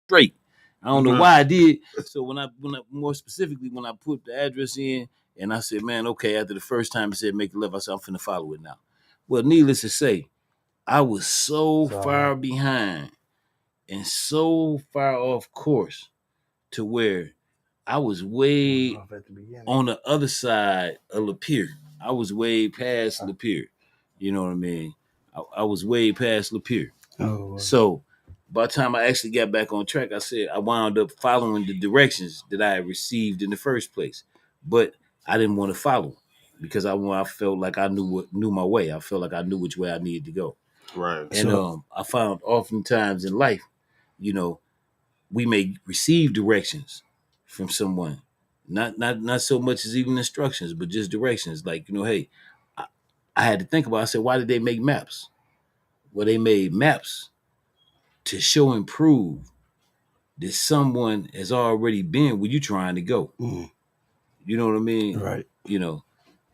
straight. I don't know why I did. So when I more specifically when I put the address in and I said, man, okay, after the first time it said make a left, I said I'm finna follow it now. Well, needless to say, I was so far behind and so far off course to where I was way on the other side of Lapeer. I was way past Lapeer. You know what I mean? I was way past Lapeer. So by the time I actually got back on track, I said I wound up following the directions that I had received in the first place. But I didn't want to follow because I felt like I knew my way. I felt like I knew which way I needed to go. Right. And I found oftentimes in life, you know, we may receive directions from someone, not so much as even instructions, but just directions. Like, you know, hey, I, I had to think about. I said, why did they make maps? Well, they made maps to show and prove that someone has already been where you trying to go. Mm. You know what I mean? Right. You know,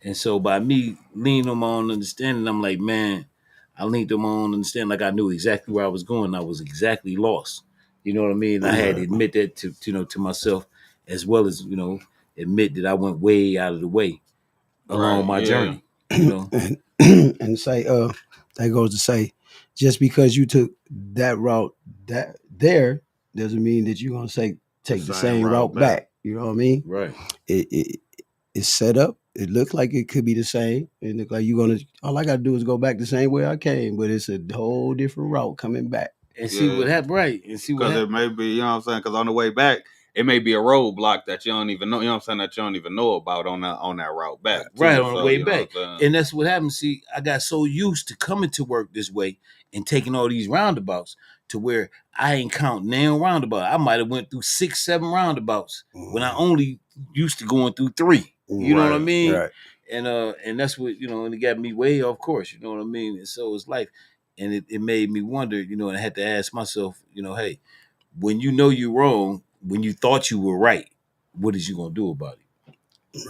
and so by me leaning on my own understanding, I'm like, man, I leaned on my own understanding, like I knew exactly where I was going. I was exactly lost. You know what I mean? I had to admit that to myself, as well as admit that I went way out of the way along my journey. You know, and say, that goes to say, just because you took that route that there doesn't mean that you're gonna take the same route back. You know what I mean? right? It's set up. It looks like it could be the same. It look like you're gonna. All I gotta do is go back the same way I came, but it's a whole different route coming back. And see what happened, right? And see what Because it may be, you know what I'm saying? Because on the way back, it may be a roadblock that you don't even know, you know what I'm saying, that you don't even know about on that route back. Right, on the way back. And that's what happened. See, I got so used to coming to work this way and taking all these roundabouts to where I ain't count now roundabout. I might have went through 6, 7 roundabouts when I only used to going through 3. You know what I mean? Right. And that's what, and it got me way off course, you know what I mean? And so it's life. And it made me wonder, and I had to ask myself, hey, when you know you're wrong, when you thought you were right, what is you gonna do about it?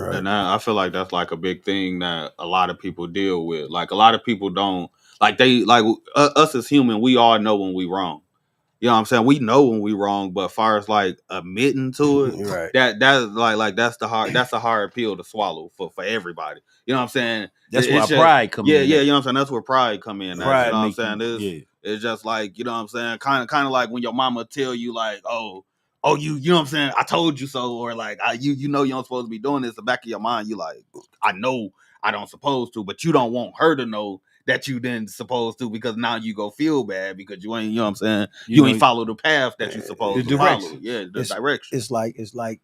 Right. And I feel like that's like a big thing that a lot of people deal with. Like a lot of people don't us as human, we all know when we wrong. You know what I'm saying? We know when we wrong, but as far as like admitting to it, Right. that's like that's a hard pill to swallow for everybody. You know what I'm saying? That's why pride come in. Yeah, you know what I'm saying? That's where pride come in. Pride, you know what I'm saying? It's just like, you know what I'm saying? Kind of like when your mama tell you like, oh, you know what I'm saying? I told you so, or like you know you don't supposed to be doing this. The back of your mind, you like, I know I don't supposed to, but you don't want her to know that you didn't supposed to, because now you go feel bad because you ain't, you know what I'm saying? You ain't follow the path that you supposed to follow. Yeah, the direction. It's like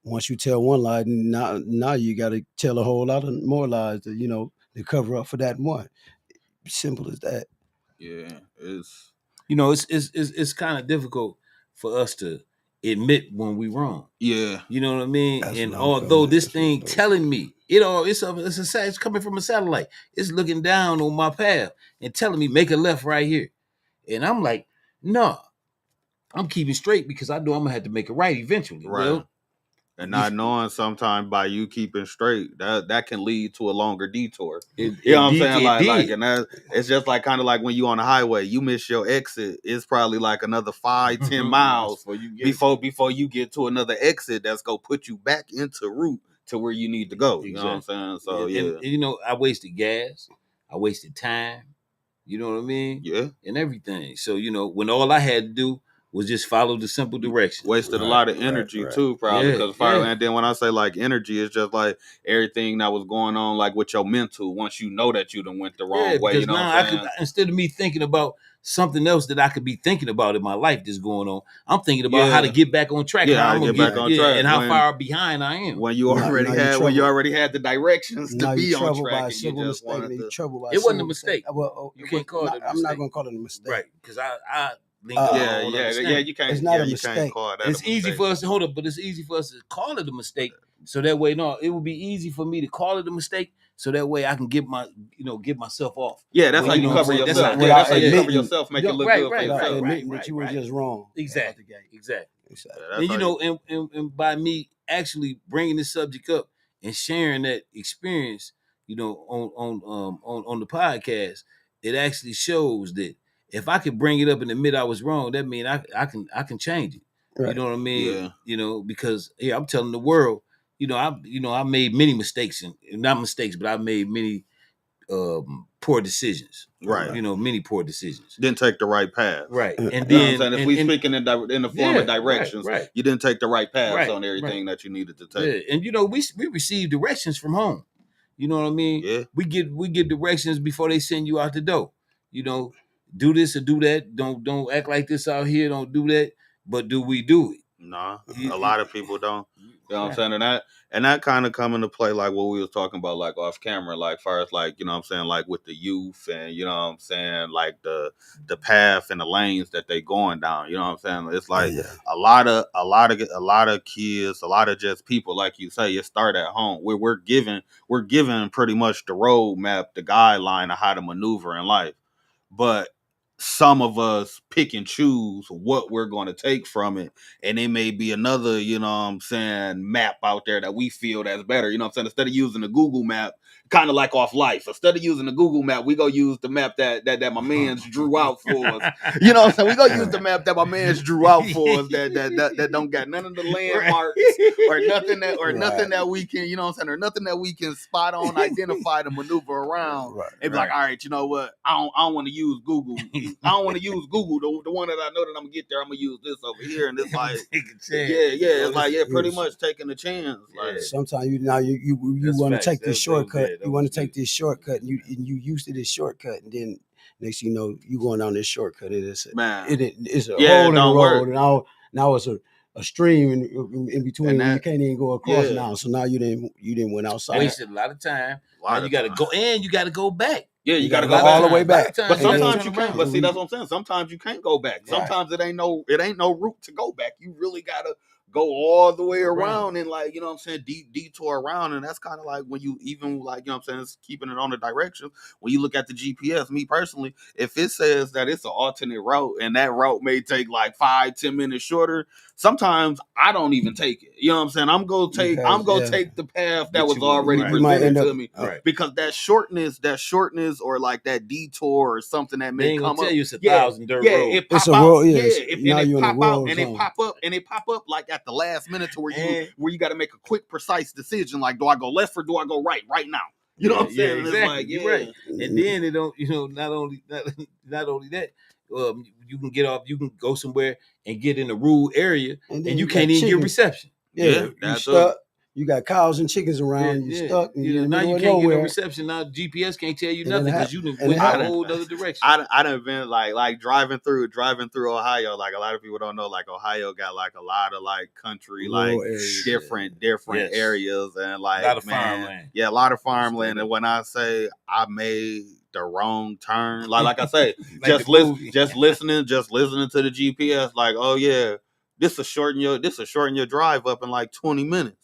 once you tell one lie, now you got to tell a whole lot of more lies to cover up for that one. Simple as that. Yeah, it's kind of difficult for us to admit when we wrong. Yeah, you know what I mean. That's and although this thing telling me it's coming from a satellite, it's looking down on my path and telling me make a left right here, and I'm like, no, I'm keeping straight because I know I'm gonna have to make a right eventually. Right. Well, and not knowing sometimes by you keeping straight, that can lead to a longer detour. You know what I'm saying? And it's just like kind of like when you on the highway, you miss your exit. It's probably like another 5-10 miles before you get to another exit that's gonna put you back into route to where you need to go. You know what I'm saying? So and I wasted gas, I wasted time. You know what I mean? Yeah. And everything. So when all I had to do was just follow the simple directions. Wasted a lot of energy too, probably, because and then when I say like energy, it's just like everything that was going on, like with your mental. Once you know that you done went the wrong way, you know now what I'm saying? Instead of me thinking about something else that I could be thinking about in my life that's going on, I'm thinking about how to get back on track. Yeah, how to get back on track, and how far behind I am. When you already had the directions to be on track, and you just wanted to. It wasn't a mistake. Well, you can't call it a mistake. I'm not gonna call it a mistake, right? Because I you can't. It's not a you mistake. Can't call that. It's easy for us to hold up, but it's easy for us to call it a mistake. So that way, it would be easy for me to call it a mistake. So that way, I can get myself off. Yeah, that's how you cover yourself. That's how you cover yourself, make it look good for yourself. Admitting that you were just wrong. Exactly. And and by me actually bringing this subject up and sharing that experience, on the podcast, it actually shows that if I could bring it up and admit I was wrong, that means I can change it. Right. You know what I mean? Yeah. You know, because I'm telling the world, I made many mistakes and not mistakes, but I made many poor decisions. Right. You know, many poor decisions. Didn't take the right path. Right. And You know what then I'm saying? If we speaking in the form of directions, right. you didn't take the right paths Right, on everything that you needed to take. Yeah. And we receive directions from home. You know what I mean? Yeah. We get directions before they send you out the door. You know, do this or do that. Don't act like this out here. Don't do that. But do we do it? Nah, a lot of people don't. You know what I'm Right. saying? And that kind of come into play like what we was talking about, like off camera, like far as like, you know what I'm saying, like with the youth and you know what I'm saying, like the path and the lanes that they going down. You know what I'm saying? It's like a lot of kids, a lot of just people, like you say, it start at home. We're given pretty much the roadmap, the guideline of how to maneuver in life. But some of us pick and choose what we're going to take from it. And it may be another, you know what I'm saying, map out there that we feel that's better. You know what I'm saying? Instead of using the Google map, kind of like off life, instead of using the Google map, we go use the map that my man's drew out for us. You know what I'm saying? We go use the map that my man's drew out for us that don't got none of the landmarks or nothing that we can, you know what I'm saying, or nothing that we can spot on, identify to maneuver around. And be like, all right, you know what? I don't want to use Google. I don't want to use Google. The one that I know that I'm gonna get there, I'm gonna use this over here, and it's like, it's like pretty much taking a chance. Like sometimes you want to take this shortcut. You want to take this shortcut, and you used to this shortcut, and then next thing you know, you going down this shortcut. It's a hole in the road, and now it's a stream in between. You can't even go across now. So now you didn't went outside. Wasted a lot of time. You got to go, and you got to go back. Yeah, you got to go all the way back. But sometimes you can't. But see, that's what I'm saying. Sometimes you can't go back. Sometimes it ain't no route to go back. You really gotta go all the way around and like, you know what I'm saying, detour around. And that's kind of like when you even like, you know what I'm saying, it's keeping it on the direction. When you look at the GPS, me personally, if it says that it's an alternate route and that route may take like 5-10 minutes shorter, sometimes I don't even take it. You know what I'm saying? I'm gonna take the path that was already presented to me. Because that shortness or like that detour or something that may come up. Tell you it's a 1,000 dirt road. It pop out. And it pop up like at the last minute to where you got to make a quick, precise decision. Like, do I go left or do I go right now? You know what I'm saying? Exactly. It's like, You're right. And then it don't, not only that, you can get off, you can go somewhere and get in a rural area and you can't even get reception. Yeah, you stuck. You got cows and chickens around. You stuck. Now you can't get no reception. Now GPS can't tell you nothing because you went a whole other direction. I done been like driving through Ohio. Like a lot of people don't know. Like Ohio got like a lot of like country, like different areas and like a lot of farmland. Yeah, a lot of farmland. And when I say I made the wrong turn, like I say, just listening to the GPS. Like, oh yeah, this will shorten your drive up in like 20 minutes.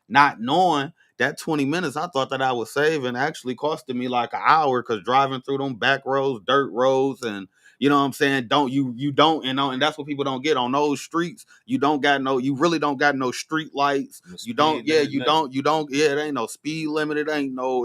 Not knowing that 20 minutes I thought that I was saving actually costed me like an hour because driving through them back roads, dirt roads, and you know what I'm saying, and that's what people don't get on those streets. You really don't got no street lights. It ain't no speed limit. It ain't no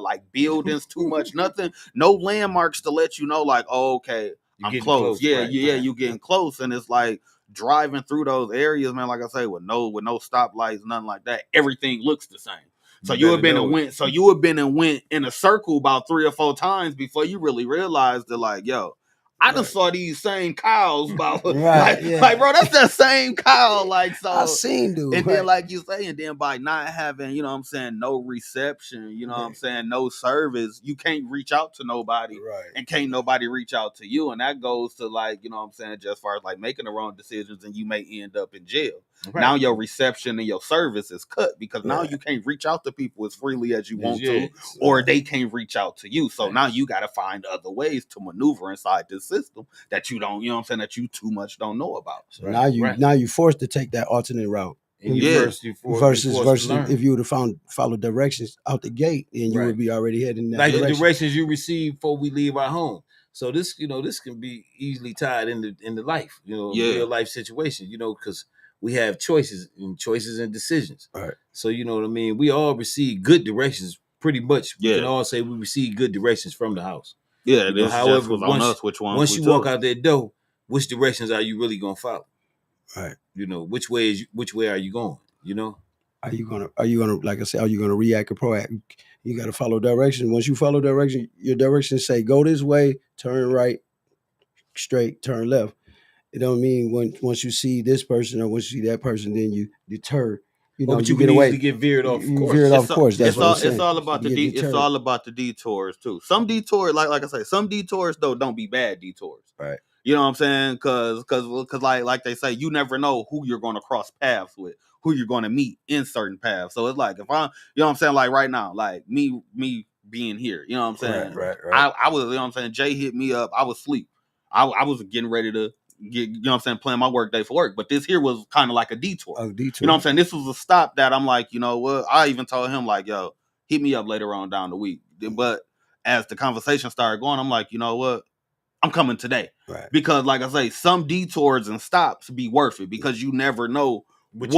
like buildings too much, nothing, no landmarks to let you know like, oh, okay, I'm close. You getting close, and it's like driving through those areas, man, like I say, with no stoplights, nothing like that, everything looks the same. So you have been and went in a circle about 3 or 4 times before you really realized that, like, yo, I just saw these same cows about like, bro, that's that same cow. Like, so I seen dude. And then like you say, and then by not having, you know what I'm saying, no reception, you know what I'm saying, no service, you can't reach out to nobody. And can't nobody reach out to you. And that goes to like, you know what I'm saying, just as far as like making the wrong decisions and you may end up in jail. Now your reception and your service is cut because now you can't reach out to people as freely as you want to, or they can't reach out to you. So now you got to find other ways to maneuver inside this system that you don't, you know what I'm saying, that you too much don't know about. So now you're forced to take that alternate route. And versus if you would have followed directions out the gate, then you would be already heading that direction. Like the directions you receive before we leave our home. So this can be easily tied into life, real life situation, because we have choices and decisions. All right. So you know what I mean? We all receive good directions pretty much. We can all say we receive good directions from the house. Yeah, this however was on us. Which one? Once you walk out that door, which directions are you really gonna follow? Right. You know, which way are you going? You know, are you gonna like I said, are you gonna react or proact? You got to follow direction. Once you follow direction, your directions say go this way, turn right, straight, turn left. It don't mean once you see this person or once you see that person, then you deter. You know, but you get away to get veered off. You veered off course. That's what I'm saying. It's all about it's all about the detours too. Some detours, like I say, some detours though don't be bad detours. Right. You know what I'm saying? Because like they say, you never know who you're going to cross paths with, who you're going to meet in certain paths. So it's like if I, you know what I'm saying, like right now, like me being here, you know what I'm saying? Right. I was, you know what I'm saying. Jay hit me up. I was asleep. I was getting ready to get, you know what I'm saying, plan my work day for work. But this here was kind of like a detour. You know what I'm saying? This was a stop that I'm like, you know what? I even told him like, yo, hit me up later on down the week. But as the conversation started going, I'm like, you know what? I'm coming today. Right. Because like I say, some detours and stops be worth it because you never know what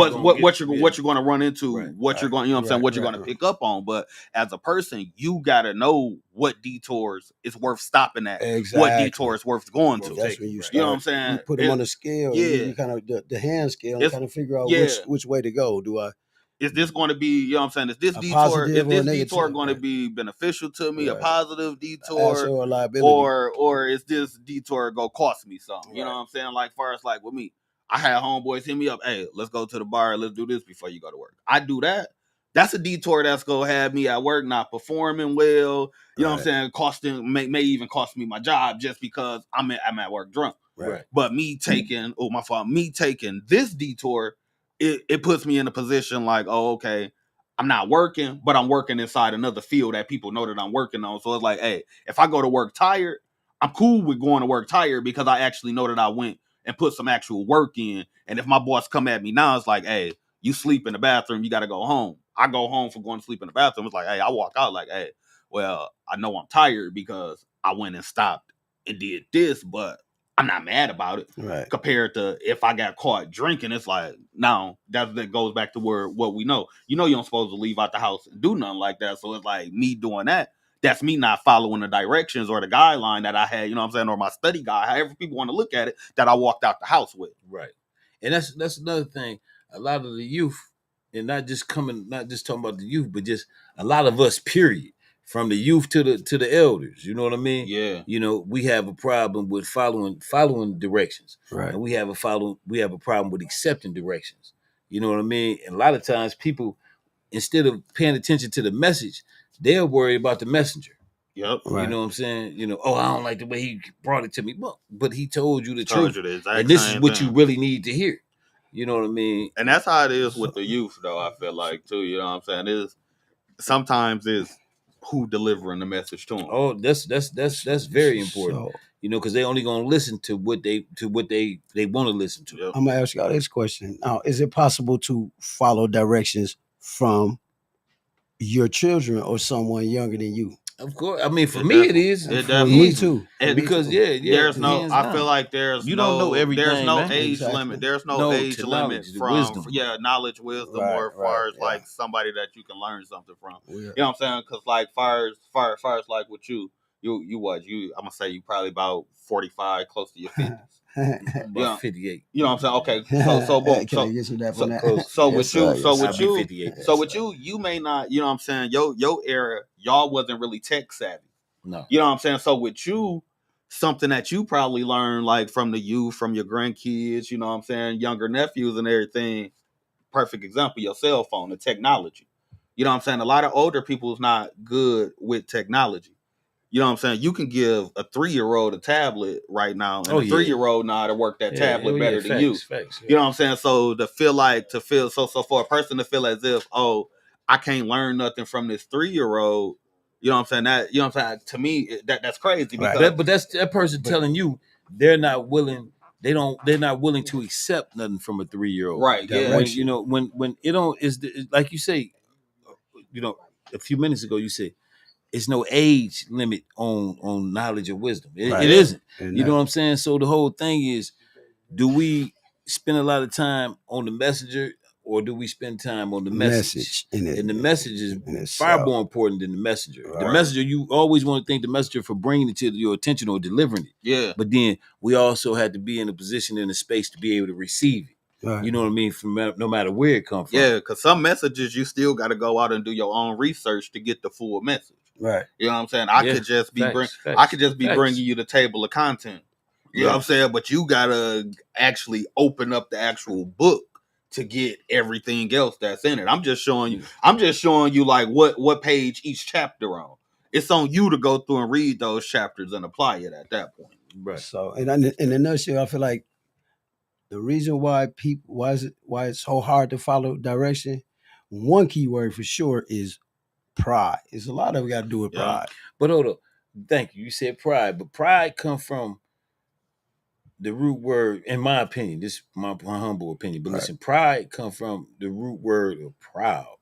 you're going to run into, what you're going, you know what I'm saying, what you're going to pick up on. But as a person, you got to know what detours is worth stopping at, what detours worth going to. That's when you know what I'm saying? You put them on the scale, you kind of the hand scale, and kind of figure out which way to go. Is this going to be, you know what I'm saying? Is this detour going to be beneficial to me, a positive detour, or a liability, or is this detour go cost me something? You know what I'm saying? Like far as like with me, I had homeboys hit me up, hey, let's go to the bar, let's do this before you go to work. I do that. That's a detour that's gonna have me at work not performing well. You know what I'm saying? Costing may even cost me my job just because I'm at work drunk. Right. But me taking this detour, it puts me in a position like, oh, okay, I'm not working, but I'm working inside another field that people know that I'm working on. So it's like, hey, if I go to work tired, I'm cool with going to work tired because I actually know that I went and put some actual work in. And if my boss come at me now, it's like, hey, you sleep in the bathroom, you got to go home. I go home for going to sleep in the bathroom. It's like, hey, I walk out like, hey, well, I know I'm tired because I went and stopped and did this, but I'm not mad about it. Right. Compared to if I got caught drinking, it's like, no, that goes back to what we know. You know, you don't supposed to leave out the house and do nothing like that. So it's like me doing that. That's me not following the directions or the guideline that I had, you know what I'm saying, or my study guide, however people want to look at it, that I walked out the house with. Right. And that's another thing. A lot of the youth, and not just talking about the youth, but just a lot of us, period, from the youth to the elders. You know what I mean? Yeah. You know, we have a problem with following directions. Right. And we have a problem with accepting directions. You know what I mean? And a lot of times people, instead of paying attention to the message, they're worried about the messenger. Yep. Right. You know what I'm saying? You know, I don't like the way he brought it to me. But he told you the truth. And this is what you really need to hear. You know what I mean? And that's how it is with the youth, though, I feel like, too. You know what I'm saying? Sometimes it's who delivering the message to them. Oh, that's very important. So, you know, because they only gonna listen to what they want to listen to. Yep. I'm gonna ask y'all this question. Now, is it possible to follow directions from your children or someone younger than you? Of course. I mean, for me, it is. Me too. Because there's no. I feel like there's you don't know everything. There's no man. age Exactly. limit. There's no age limit from wisdom. Knowledge, wisdom, or as far as like somebody that you can learn something from. Yeah. You know what I'm saying? Because like far as like with you what I'm gonna say you probably about 45, close to your 50s. About 58. You know what I'm saying? Okay. So boom. So with you, you may not, you know what I'm saying, your era, y'all wasn't really tech savvy. No. You know what I'm saying? So with you, something that you probably learned like from the youth, from your grandkids, you know what I'm saying, younger nephews and everything. Perfect example, your cell phone, the technology. You know what I'm saying? A lot of older people is not good with technology. You know what I'm saying? You can give a 3-year-old a tablet right now, and a 3-year-old know how to work that tablet better than you. Facts, you know what I'm saying? So so for a person to feel as if, oh, I can't learn nothing from this 3-year-old, you know what I'm saying? That, you know what I'm saying? To me, that's crazy. Because but that's that person telling you they're not willing. They're not willing to accept nothing from a 3-year-old. Right. Yeah. When, you know, when it don't is like you say, you know, a few minutes ago you said. It's no age limit on knowledge or wisdom. It isn't. You know what I'm saying? So the whole thing is, do we spend a lot of time on the messenger or do we spend time on the message? And the message is far more important than the messenger. Right. The messenger, you always want to thank the messenger for bringing it to your attention or delivering it. Yeah. But then we also had to be in a position, in a space to be able to receive it. Right. You know what I mean? From no matter where it comes from. Yeah, because some messages you still got to go out and do your own research to get the full message. Right. You know what I'm saying? I could just be bringing you the table of content. You know what I'm saying? But you gotta actually open up the actual book to get everything else that's in it. I'm just showing you like what page each chapter on. It's on you to go through and read those chapters and apply it at that point. Right. So, in a nutshell, I feel like the reason why it's so hard to follow direction, one key word for sure is pride. It's a lot of it got to do with pride. But hold up. Thank you. You said pride, but pride comes from the root word, in my opinion, this is my humble opinion, but listen, pride comes from the root word of proud.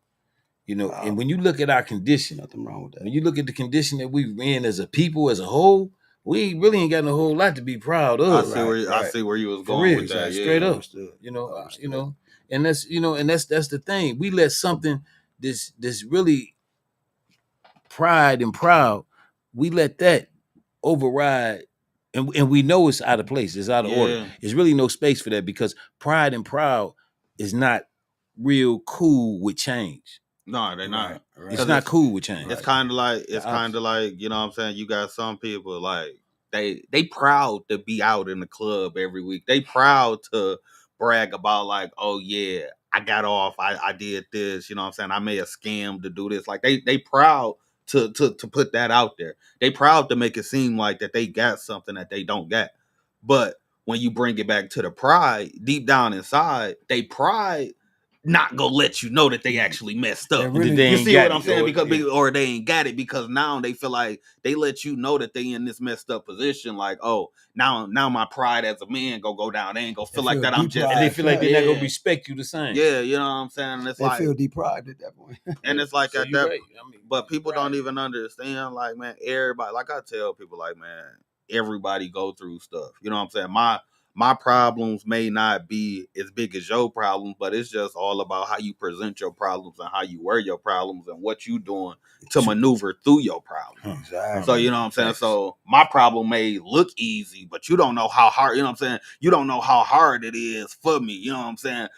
You know, and when you look at our condition, nothing wrong with that. When you look at the condition that we're in as a people, as a whole, we really ain't got a whole lot to be proud of. I see where you was going with that. Straight up. You know, and that's that's the thing. We let something this really pride and proud, we let that override. And we know it's out of place. It's out of order. There's really no space for that because pride and proud is not real cool with change. No, they're not. Right. It's not cool with change. It's kind of like you know what I'm saying. You got some people like they proud to be out in the club every week. They proud to brag about like, oh yeah, I got off. I did this. You know what I'm saying. I may have scammed to do this. Like they proud to put that out there. They proud to make it seem like that they got something that they don't got. But when you bring it back to the pride, deep down inside, they pride not gonna let you know that they actually messed up. You see what I'm saying? Or they ain't got it because now they feel like they let you know that they in this messed up position. Like, oh, now my pride as a man go down. They ain't gonna feel like that. I'm just. And they feel like they're not gonna respect you the same. Yeah, you know what I'm saying. And it's they feel deprived at that point. And it's like at that. Right. But people don't even understand. Like, man, everybody. Like I tell people, like, man, everybody go through stuff. You know what I'm saying? My problems may not be as big as your problems, but it's just all about how you present your problems and how you wear your problems and what you doing to maneuver through your problems. Exactly. So, you know what I'm saying? So my problem may look easy, but you don't know how hard, you know what I'm saying? You don't know how hard it is for me. You know what I'm saying?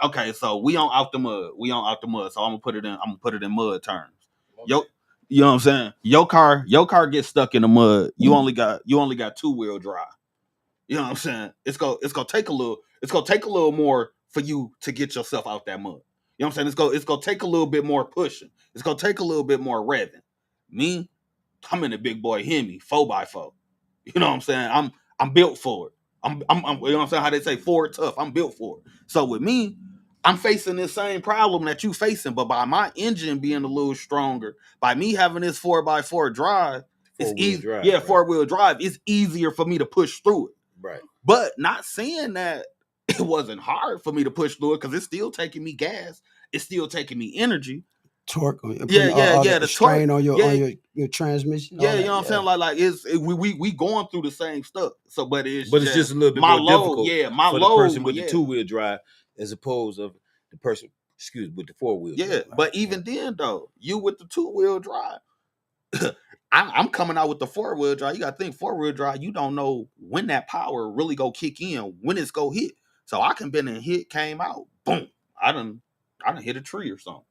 Okay, so we on out the mud. So I'm gonna put it in mud terms. Okay. You know what I'm saying? Your car gets stuck in the mud. You only got 2-wheel drive. You know what I'm saying? It's gonna take a little more for you to get yourself out that mud. You know what I'm saying? It's gonna take a little bit more pushing. It's gonna take a little bit more revving. Me, I'm in a big boy Hemi 4x4. You know what I'm saying? I'm built for it. I'm you know what I'm saying? How they say forward tough. I'm built for it. So with me, I'm facing this same problem that you facing, but by my engine being a little stronger, by me having this 4x4 drive, it's easy. Yeah, 4-wheel drive. It's easier for me to push through it. Right. But not saying that it wasn't hard for me to push through it because it's still taking me gas. It's still taking me energy. Torque. The strain on your transmission. Yeah, you know what I'm saying? Like we going through the same stuff. So, but it's just a little bit more difficult. Yeah, for the person with the 2-wheel drive as opposed to the person, with the 4-wheel. Yeah, drive. But even then though, you with the 2-wheel drive. I'm coming out with the 4-wheel drive. You got to think 4-wheel drive. You don't know when that power really go kick in, when it's go hit. So I can been in hit, came out, boom. I done hit a tree or something.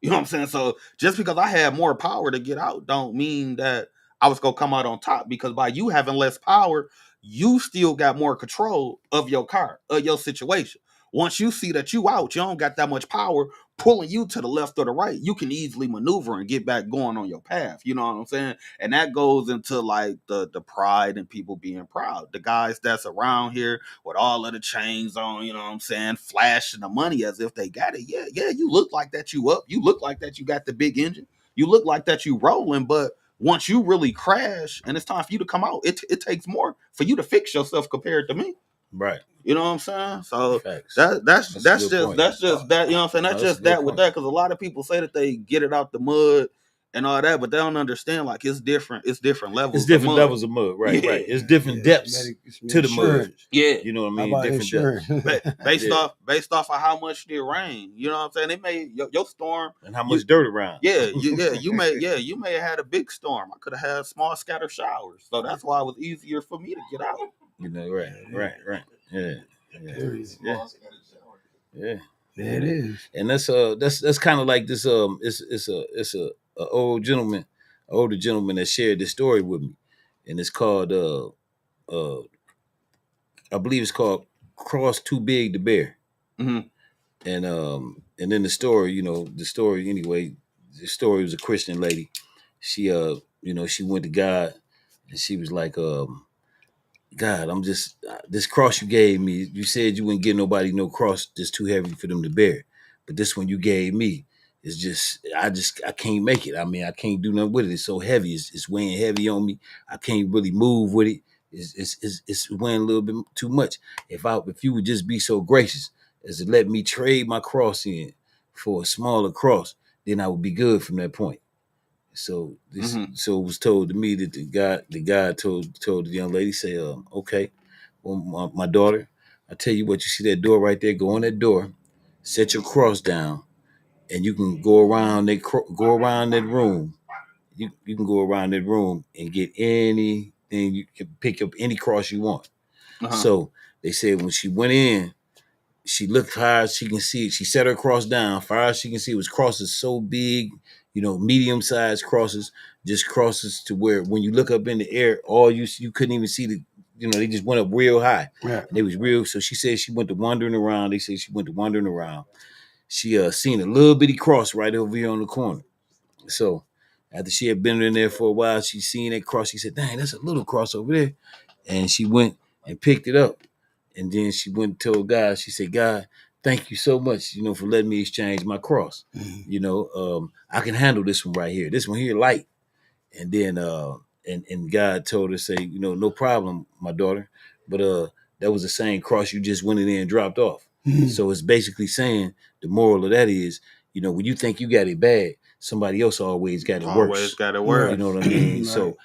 You know what I'm saying? So just because I had more power to get out, don't mean that I was gonna come out on top. Because by you having less power, you still got more control of your car, of your situation. Once you see that you out, you don't got that much power pulling you to the left or the right. You can easily maneuver and get back going on your path. You know what I'm saying? And that goes into like the pride and people being proud. The guys that's around here with all of the chains on, you know what I'm saying, flashing the money as if they got it. Yeah, you look like that you up. You look like that you got the big engine. You look like that you rolling, but once you really crash and it's time for you to come out, it takes more for you to fix yourself compared to me. Right. You know what I'm saying? So that's just that, you know what I'm saying? That's just that with that, because a lot of people say that they get it out the mud and all that, but they don't understand like it's different levels. It's different levels of mud, right? Yeah. Right. It's different depths to the mud. Yeah, you know what I mean. Different depths based off of how much it rained. You know what I'm saying? They made your storm and how much dirt around. You may have had a big storm. I could have had small scattered showers, so that's why it was easier for me to get out. You know, right. Yeah. Yeah, it is. And that's kind of like this. It's a older gentleman that shared this story with me, and it's called I believe it's called "Cross Too Big to Bear." Mm-hmm. And then the story anyway. The story was a Christian lady. She she went to God, and she was like, God, I'm just this cross you gave me. You said you wouldn't give nobody no cross that's too heavy for them to bear, but this one you gave me is just I can't make it. I mean, I can't do nothing with it. It's so heavy. It's weighing heavy on me. I can't really move with it. It's weighing a little bit too much. If you would just be so gracious as to let me trade my cross in for a smaller cross, then I would be good from that point. So so it was told to me that the guy told the young lady, say, okay, well, my daughter, I tell you what, you see that door right there? Go in that door, set your cross down, and you can go around that room. You can go around that room and get anything. You can pick up any cross you want. So they said when she went in, she looked high as she can see. She set her cross down. Far as she can see, it was crosses so big, medium-sized crosses, just crosses to where when you look up in the air, all you couldn't even see they just went up real high. Yeah. And it was real. So she said she went to wandering around. They said she went to wandering around. She seen a little bitty cross right over here on the corner. So after she had been in there for a while, she seen that cross. She said, dang, that's a little cross over there. And she went and picked it up. And then she went and told God, she said, God, thank you so much, for letting me exchange my cross. Mm-hmm. I can handle this one right here. This one here light. And then and God told her, say, no problem, my daughter. But that was the same cross you just went in there and dropped off. Mm-hmm. So it's basically saying the moral of that is, when you think you got it bad, somebody else always got it worse. Always got it worse. You know what I mean? Right. So,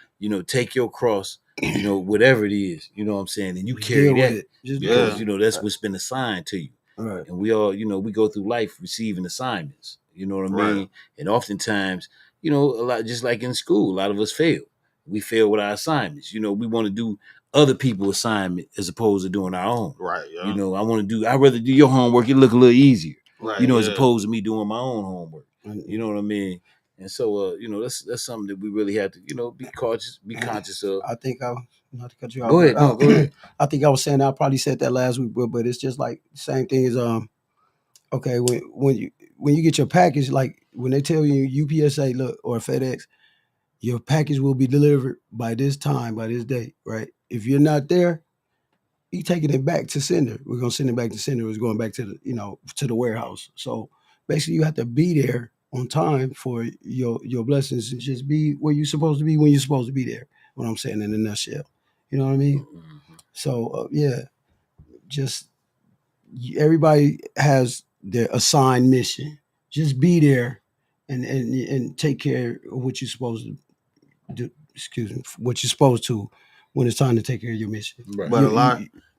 take your cross, whatever it is, you know what I'm saying? And you carry that because, that's what's been assigned to you. Right. And we all, we go through life receiving assignments, you know what I mean? And oftentimes, a lot, just like in school, a lot of us fail. We fail with our assignments. We want to do other people's assignment as opposed to doing our own. Right. Yeah. I'd rather do your homework. It look a little easier, right, as opposed to me doing my own homework. You know what I mean? And so, that's something that we really have to, be conscious of. I think not to cut you off. Go ahead. Go ahead. I think I was saying, I probably said that last week, but it's just like the same thing as, okay, when you get your package, like when they tell you UPSA, look, or FedEx, your package will be delivered by this time, by this date, right? If you're not there, you taking it back to sender. We're gonna send it back to sender. It's going back to the, to the warehouse. So basically, you have to be there on time for your blessings and just be where you're supposed to be when you're supposed to be there. What I'm saying in a nutshell, you know what I mean? Mm-hmm. So just everybody has their assigned mission. Just be there and take care of what you're supposed to do. What you're supposed to when it's time to take care of your mission. Right. But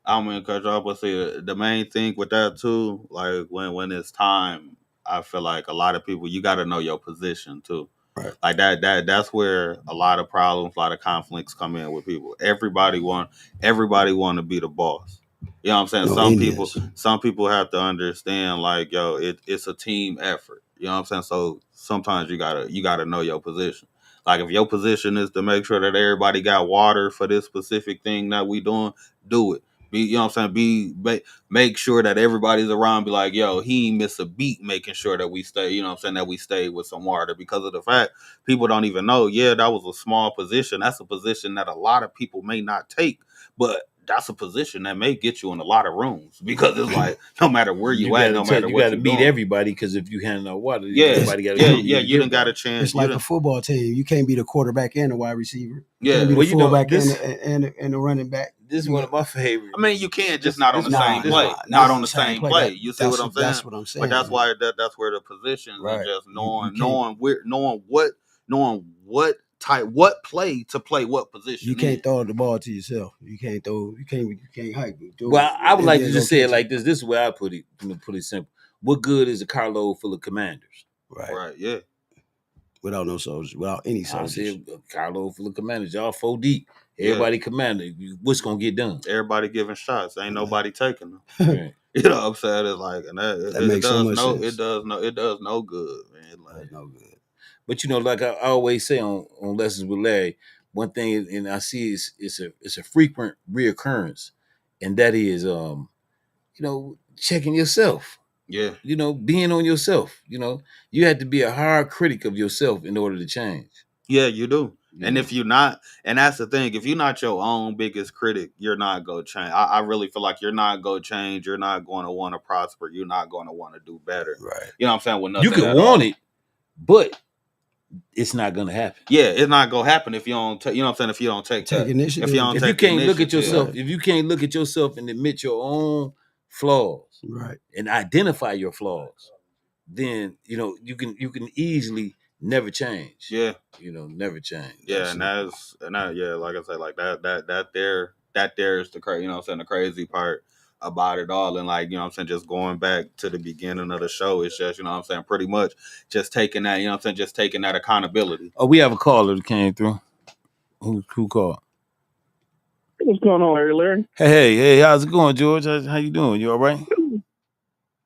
I'm gonna cut you off. But see, the main thing with that too, like when it's time, I feel like a lot of people, you got to know your position too. Right. Like that's where a lot of problems, a lot of conflicts come in with people. Everybody want to be the boss. You know what I'm saying? Some people have to understand, like, yo, it's a team effort. You know what I'm saying? So sometimes you gotta know your position. Like if your position is to make sure that everybody got water for this specific thing that we doing, do it. You know what I'm saying? Make sure that everybody's around. Be like, yo, he ain't miss a beat, making sure that we stay. You know what I'm saying? That we stay with some water, because of the fact people don't even know. Yeah, that was a small position. That's a position that a lot of people may not take, but that's a position that may get you in a lot of rooms, because it's like no matter where you at, no matter what you got to beat everybody, because if you hand out water, everybody got to you done got a chance. It's like a football team. You can't be the quarterback and the wide receiver. You can't be the fullback and the running back. This is one of my favorites. I mean, you can't just not on the same play. Not on the same play. You see what I'm saying? That's what I'm saying. But that's why that's where the positions are just knowing what knowing what play to play, what position. You can't throw the ball to yourself. You can't hike. Well, I would like to just say it like this. This is where I put it. Put it simple. What good is a carload full of commanders? Right. Yeah. Without no soldiers, without any soldiers. I said a carload full of commanders. Y'all 4 deep. Everybody commander. What's gonna get done? Everybody giving shots. Ain't nobody taking them. Right. You know what I'm saying? It's like, and that makes so much sense. It does no good, man. Like, no good. But like I always say on Lessons with Larry, one thing, and I see it's a frequent reoccurrence, and that is checking yourself. Yeah. Being on yourself. You have to be a hard critic of yourself in order to change. Yeah, you do. And if you're not, and that's the thing, if you're not your own biggest critic, you're not going to change. I really feel like you're not going to change. You're not going to want to prosper. You're not going to want to do better. Right. You know what I'm saying? With nothing you can want it, but it's not going to happen. Yeah, it's not going to happen if you don't, you know what I'm saying? If you don't take initiative. If you can't look at yourself, if you can't look at yourself and admit your own flaws, right, and identify your flaws, then you can easily never change. Yeah. Never change. Yeah, and that, like I said, like that there is the crazy, you know what I'm saying, the crazy part about it all. And like, you know what I'm saying, just going back to the beginning of the show, it's just, you know what I'm saying, pretty much just taking that, you know what I'm saying, just taking that accountability. Oh, we have a caller that came through. Who called? What's going on, Larry? Hey, how's it going, George? How you doing? You all right?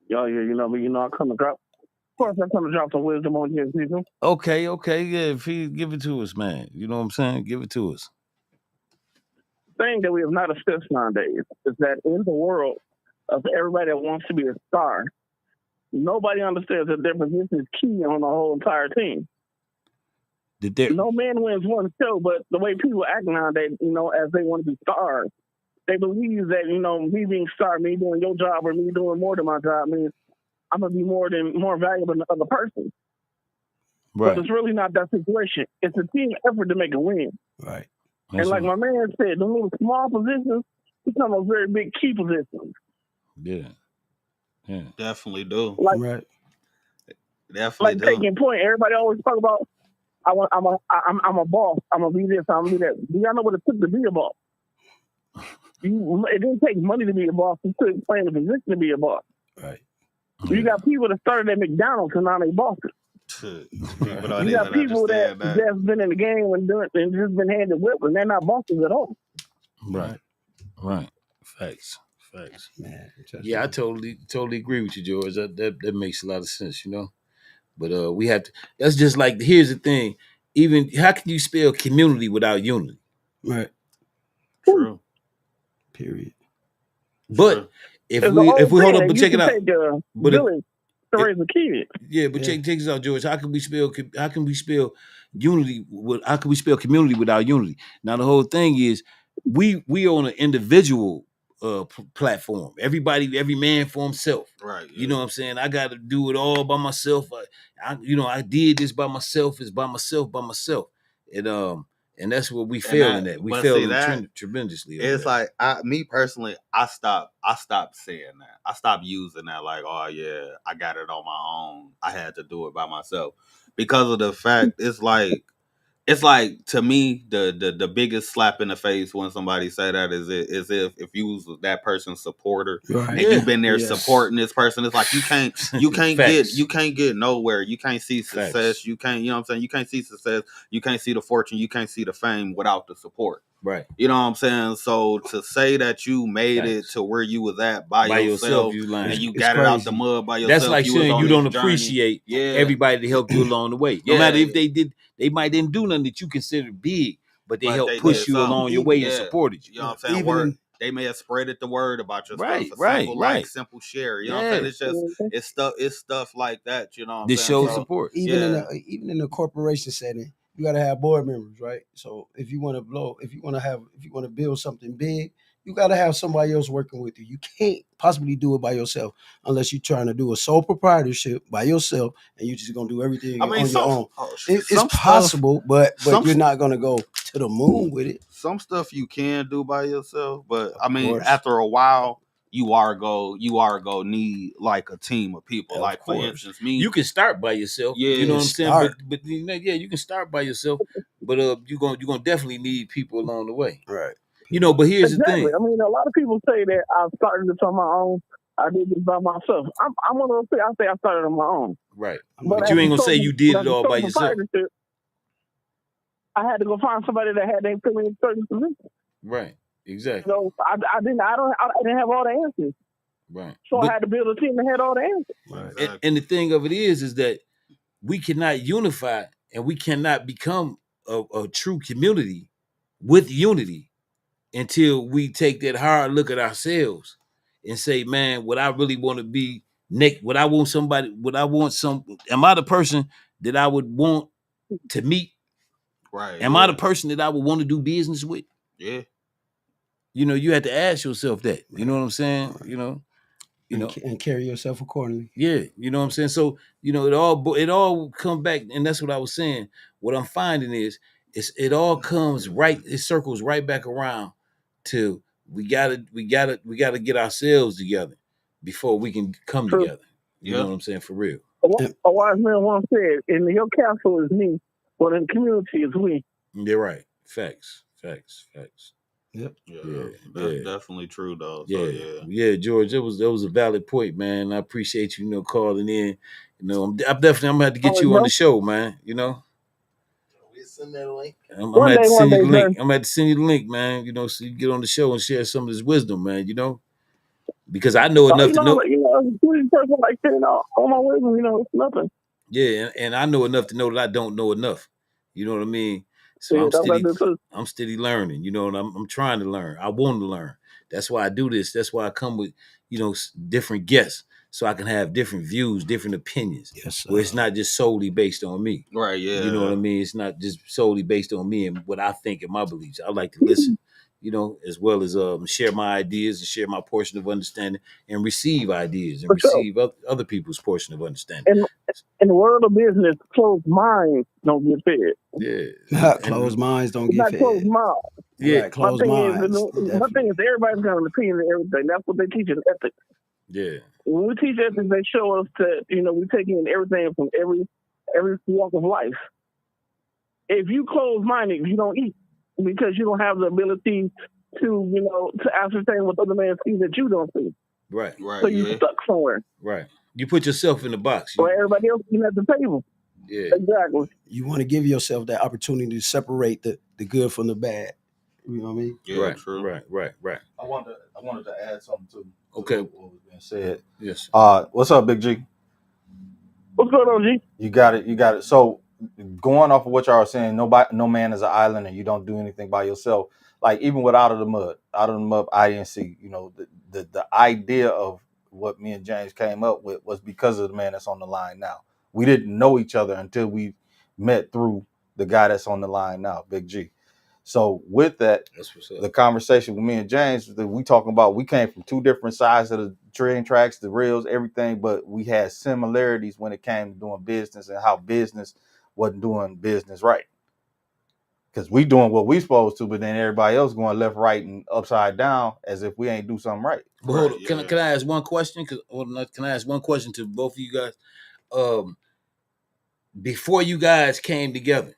Yeah, you know me. I come to drop. Of course, I come to drop some wisdom on you, people. Okay, yeah. Give it to us, man. You know what I'm saying? Give it to us. The thing that we have not assessed nowadays is that in the world of everybody that wants to be a star, nobody understands that their position is key on the whole entire team. No man wins one show, but the way people act nowadays, as they want to be stars, they believe that, me being star, me doing your job or me doing more than my job means I'm going to be more valuable than the other person. Right. But it's really not that situation. It's a team effort to make a win. Right. And like my man said, the little small positions become a very big key position. Yeah. Definitely do. Right. Definitely do. Taking point, everybody always talk about, I'm a boss. I'm going to be this, I'm going to be that. Do y'all know what it took to be a boss? It didn't take money to be a boss. It took playing the position to be a boss. Right. You got people that started at McDonald's and now they bosses. You got people that just been in the game and just been handed whip and they're not bosses at all. Right. Facts. Man, yeah, I totally agree with you, George. That makes a lot of sense, But we have to. That's just like, here's the thing. Even how can you spell community without unity? Right. True. Period. But if we hold up, but check it out. But to raise a kid. Yeah, but check this out, George. How can we spell unity? How can we spell community without unity? Now the whole thing is we on an individual platform. Every man for himself. Right. Yeah. You know what I'm saying? I got to do it all by myself. I did this by myself. It's by myself. And that's what we failing at. We failing tremendously. It's like me personally, I stopped saying that. I stopped using that like, oh yeah, I got it on my own. I had to do it by myself. Because of the fact it's like to me the biggest slap in the face when somebody say that is if you was that person's supporter, right, and you've been there supporting this person. It's like you can't get nowhere. You can't see success. Facts. You can't, you know what I'm saying? You can't see success. You can't see the fortune. You can't see the fame without the support. Right. You know what I'm saying? So to say that you made it to where you was at by yourself and you got it out the mud by yourself. That's like saying you don't appreciate everybody that helped you along the way. No matter if they might didn't do nothing that you consider big, but they helped push you along your way and supported you. You know what I'm saying? They may have spreaded the word about your stuff. Right. Simple share. You know what I'm saying? It's just it's stuff like that. You know what I'm saying? This shows support. Even in the corporation setting, you got to have board members, right? So if you want to build something big, you got to have somebody else working with you. You can't possibly do it by yourself unless you're trying to do a sole proprietorship by yourself and you're just going to do everything on your own. It's possible, but you're not going to go to the moon with it. Some stuff you can do by yourself, but I mean, after a while, you are go need like a team of people. Of like course. For instance, me. You can start by yourself. Yeah, you know what I'm saying. But you can start by yourself. But you're gonna definitely need people along the way. Right. But here's the thing. I mean, a lot of people say that I started this on my own. I did this by myself. I'm one of those things. I say I started on my own. Right. But you ain't gonna say you did it all by yourself. I had to go find somebody that had that in certain position. Right. Exactly. So I didn't have all the answers. Right. So I had to build a team that had all the answers. Right. Exactly. And the thing of it is that we cannot unify and we cannot become a true community with unity until we take that hard look at ourselves and say, man, what I really want to be am I the person that I would want to meet? Right. Am I the person that I would want to do business with? Yeah. You have to ask yourself that. You know what I'm saying? And carry yourself accordingly. Yeah, you know what I'm saying? So, it all come back, and that's what I was saying. What I'm finding is it all comes right, it circles right back around to we gotta get ourselves together before we can come together. You know what I'm saying? For real. A wise man once said, "In your castle is me, but in the community is we." They're right. Facts. Yep. That's definitely true though. Yeah, George, that was a valid point, man. I appreciate you, calling in. I'm gonna have to get you on the show, man. We send that link. I'm gonna have to send you the link. I'm gonna have to send you the link, man. So you get on the show and share some of this wisdom, man. Because I know enough to know. Person like that on my wisdom, it's nothing. Yeah, and I know enough to know that I don't know enough. You know what I mean? So I'm steady learning, and I'm trying to learn. I want to learn. That's why I do this. That's why I come with, different guests so I can have different views, different opinions. Yes, where it's not just solely based on me. Right, yeah. You know what I mean? It's not just solely based on me and what I think and my beliefs. I like to listen, as well as share my ideas and share my portion of understanding and receive ideas and receive other people's portion of understanding. In the world of business, closed minds don't get fed. Yeah. Closed minds don't get fed. Closed minds. Yeah. Right, closed minds. My thing is everybody's got an opinion and everything. That's what they teach in ethics. Yeah. When we teach ethics, they show us that, we take in everything from every walk of life. If you close-minded, you don't eat because you don't have the ability to ascertain what other man sees that you don't see. Right. So you're stuck somewhere. Right. You put yourself in the box. Or everybody else eating at the table. Yeah. Exactly. You want to give yourself that opportunity to separate the good from the bad. You know what I mean? Yeah, right. True. Right. I wanted to add something to okay. What was being said. Yes. What's up, Big G? What's going on, G? You got it. So going off of what y'all are saying, no man is an island, and you don't do anything by yourself. Like even with Out of the Mud, INC, the idea of what me and James came up with was because of the man that's on the line now. We didn't know each other until we met through the guy that's on the line now, Big G. So with that, the conversation with me and James, we talking about, we came from two different sides of the train tracks, the rails, everything, but we had similarities when it came to doing business and how business wasn't doing business right. Because we doing what we supposed to, but then everybody else going left, right, and upside down as if we ain't do something right. But hold on, can I ask one question? Can I ask one question to both of you guys? Before you guys came together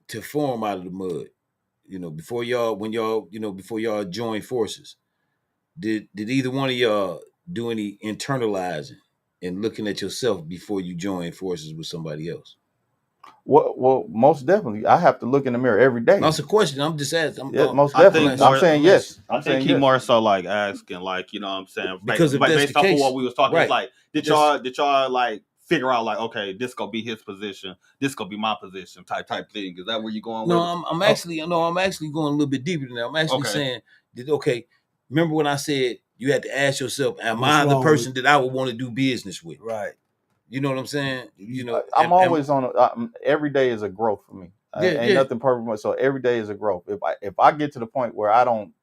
to form Out of the Mud, before y'all joined forces, did either one of y'all do any internalizing and looking at yourself before you joined forces with somebody else? Well, most definitely. I have to look in the mirror every day. That's a question. I'm just asking. Most definitely. I'm saying yes. I think he more so like asking, like, you know what I'm saying? Because based off of what we was talking, right. It's like, did y'all like figure out like, okay, this gonna be his position, this gonna be my position, type thing? Is that where you going? No, I'm actually going a little bit deeper than that. I'm actually saying that remember when I said you had to ask yourself, am I the person that I would want to do business with? Right. You know what I'm saying? I'm always every day is a growth for me. Ain't nothing perfect. So every day is a growth. If I get to the point where I don't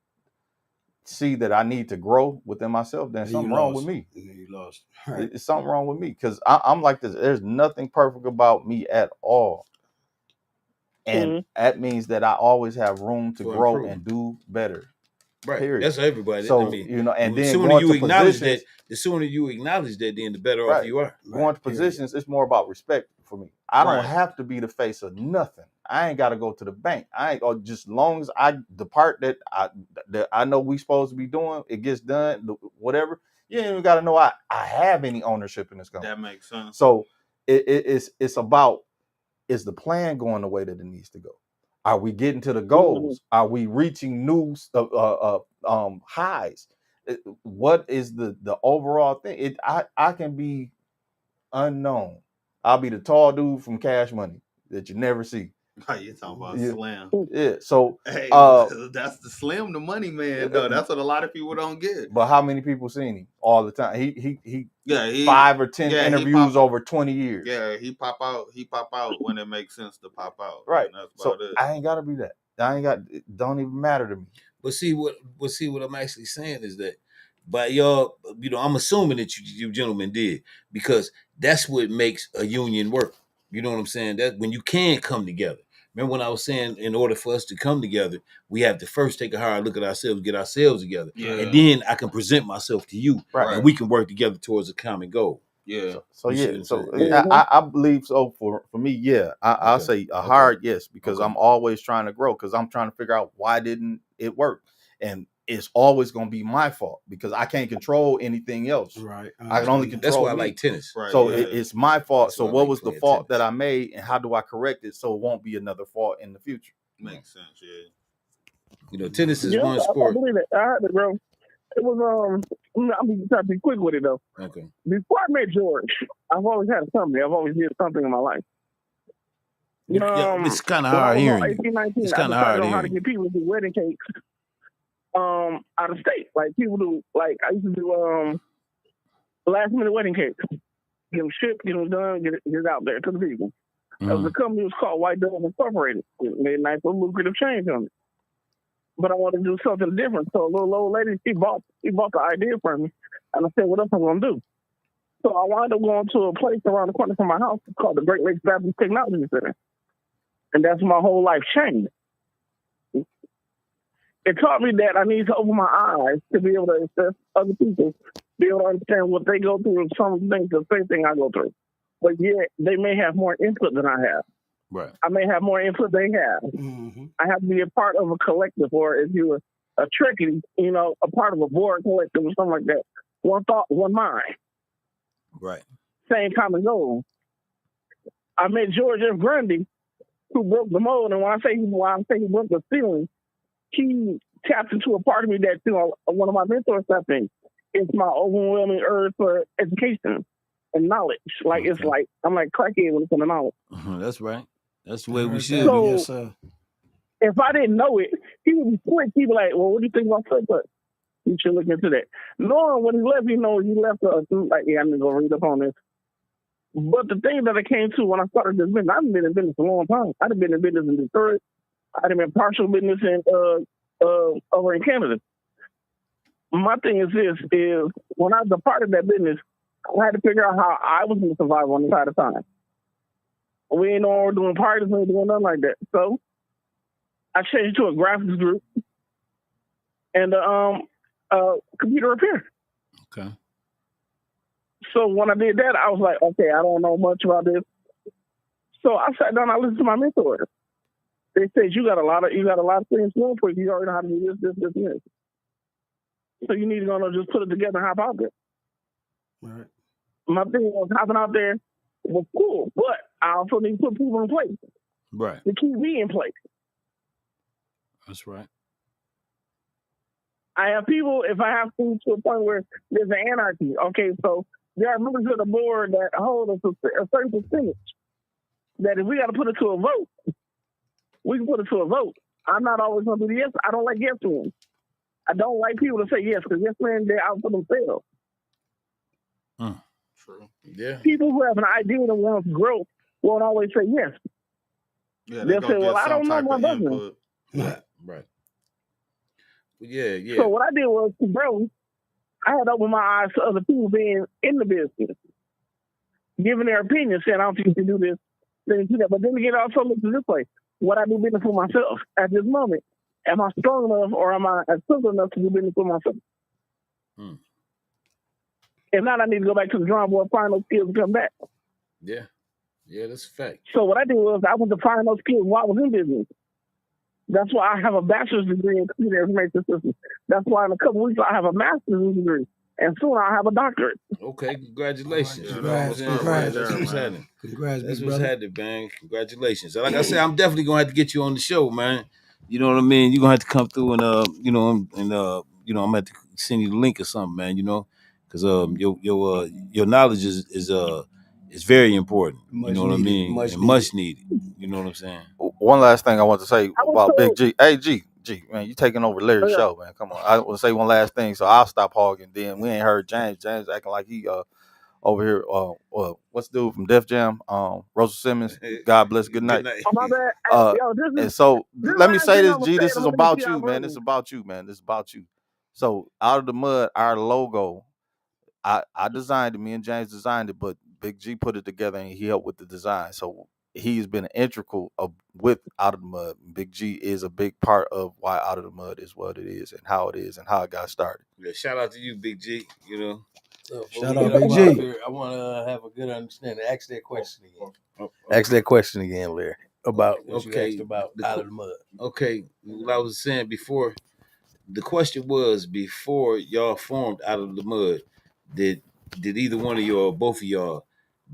see that I need to grow within myself, then something wrong with me. You lost. Right. It's something wrong with me because I'm like this. There's nothing perfect about me at all. And that means that I always have room to grow and do better. Right. Period. That's everybody. So I mean, you know, and the then sooner going you to acknowledge positions, that, the sooner you acknowledge that, then the better off right. you are. Going to positions, it's more about respect for me. I don't have to be the face of nothing. I ain't got to go to the bank. I ain't, or just long as the part that I know we supposed to be doing, it gets done. Whatever. You ain't even got to know I have any ownership in this company. That makes sense. So it's about, is the plan going the way that it needs to go? Are we getting to the goals? Are we reaching new highs? What is the overall thing? I can be unknown. I'll be the tall dude from Cash Money that you never see. You talking about Slim? Yeah. So hey, that's the Slim, the money man. Though that's what a lot of people don't get. But how many people seen him all the time? He 5 or 10 interviews over 20 years. Yeah, he pop out when it makes sense to pop out. Right. That's so about it. I ain't gotta be that. It don't even matter to me. But see what I'm actually saying is that by y'all, I'm assuming that you gentlemen did, because that's what makes a union work. You know what I'm saying? That when you can come together. Remember when I was saying, in order for us to come together, we have to first take a hard look at ourselves, get ourselves together. Yeah. And then I can present myself to you. Right. And we can work together towards a common goal. Yeah. I believe so for me, yeah. I'll say a hard yes, because I'm always trying to grow, because I'm trying to figure out why didn't it work. And it's always going to be my fault, because I can't control anything else. Right. I can only control. That's why I me. like tennis. Right. So it's my fault. That's so why I what like was the playing fault tennis. that I made, and how do I correct it so it won't be another fault in the future? Makes sense, yeah. Tennis is one sport. I believe it. I heard it, bro. It was I'm trying to be quick with it though. Okay. Before I met George, I've always had something. I've always did something in my life. It's kind of hard hearing you. It's kind of hard hearing hearing how to get people to do wedding cakes out of state. Like people do, like I used to do last minute wedding cakes. Get them shipped, get them done, get it out there to the people. Mm-hmm. The company was called White Dove Incorporated. It made a nice little lucrative change on it. But I wanted to do something different. So a little old lady, she bought the idea from me. And I said, what else am I going to do? So I wound up going to a place around the corner from my house called the Great Lakes Baptist Technology Center. And that's my whole life changed. It taught me that I need to open my eyes to be able to assess other people, be able to understand what they go through, and some things, the same thing I go through. But yet, they may have more input than I have. Right. I may have more input they have. Mm-hmm. I have to be a part of a collective, or if you were a Trekkie, a part of a board collective or something like that. One thought, one mind. Right. Same common goal. I met George F. Grundy, who broke the mold, and when I say he broke the ceiling, he tapped into a part of me that one of my mentors tapped in. It's my overwhelming urge for education and knowledge. Like It's like I'm like crackhead when it comes to knowledge. That's right. That's the way we should. So, Yes, sir. if I didn't know it, he would be quick. He'd be like, "Well, what do you think about that? You should look into that." Knowing when he left, he left like, "Yeah, I'm gonna go read up on this." But the thing that I came to when I started this business, I've been in business a long time. I've been in business in Detroit. I've been partial business in over in Canada. My thing is this: is when I departed that business, I had to figure out how I was going to survive on the side of time. We ain't no doing parties, we ain't doing nothing like that. So I changed to a graphics group and computer repair. Okay. So when I did that, I was like, okay, I don't know much about this. So I sat down, I listened to my mentors. They said you got a lot of things going for you. You already know how to do this, and this. So you need to just put it together and hop out there. Right. My thing was hopping out there was cool, but I also need to put people in place. Right. To keep me in place. That's right. I have people, if I have to a point where there's an anarchy. Okay, so there are members of the board that hold a certain percentage. That if we got to put it to a vote, we can put it to a vote. I'm not always going to be the yes. I don't like yes men. I don't like people to say yes, because yes men, they're out for themselves. True. Yeah. People who have an idea that wants growth won't always say yes. Yeah, they'll say, well, I don't know my business. Right. Yeah. So what I did was to grow. I had to open my eyes to other people being in the business, giving their opinion, saying, I don't think you can do this, then do that. But then again, also look at this way. What I do business for myself at this moment, Am I strong enough or am I simple enough to do business with myself? If not, I need to go back to the drawing board, find those skills, and come back. Yeah, that's a fact. So what I did was I went to find those skills while I was in business. That's why I have a bachelor's degree in computer information systems. That's why in a couple of weeks I have a master's degree, and soon I'll have a doctorate. Okay, congratulations. Congrats. That's what's happening. Congrats, that's big what's brother. happening, man. Congratulations. So like I said, I'm definitely gonna have to get you on the show, man. You know what I mean? You're gonna have to come through and I'm gonna have to send you the link or something, man, because your knowledge is very important. Much you know what needed, I mean? Much needed. You know what I'm saying? One last thing I want to say about Big G. Hey, G, man, you taking over Larry's show, man. Come on. I want to say one last thing, so I'll stop hogging. Then we ain't heard James. James acting like he over here. What's the dude from Def Jam? Russell Simmons. God bless. Good night. Oh, my bad. And so let me say this, G. This is about you, man. This is about you, man. This is about you. So Out of the Mud, our logo, I designed it. Me and James designed it, but Big G put it together and he helped with the design. So he's been integral with Out of the Mud. Big G is a big part of why Out of the Mud is what it is and how it got started. Yeah, shout out to you, Big G. So shout out, Big G. I want to have a good understanding. Ask that question again. Ask that question again, Larry, about what you asked about Out of the Mud. Okay, what I was saying before, the question was before y'all formed Out of the Mud, did either one of y'all or both of y'all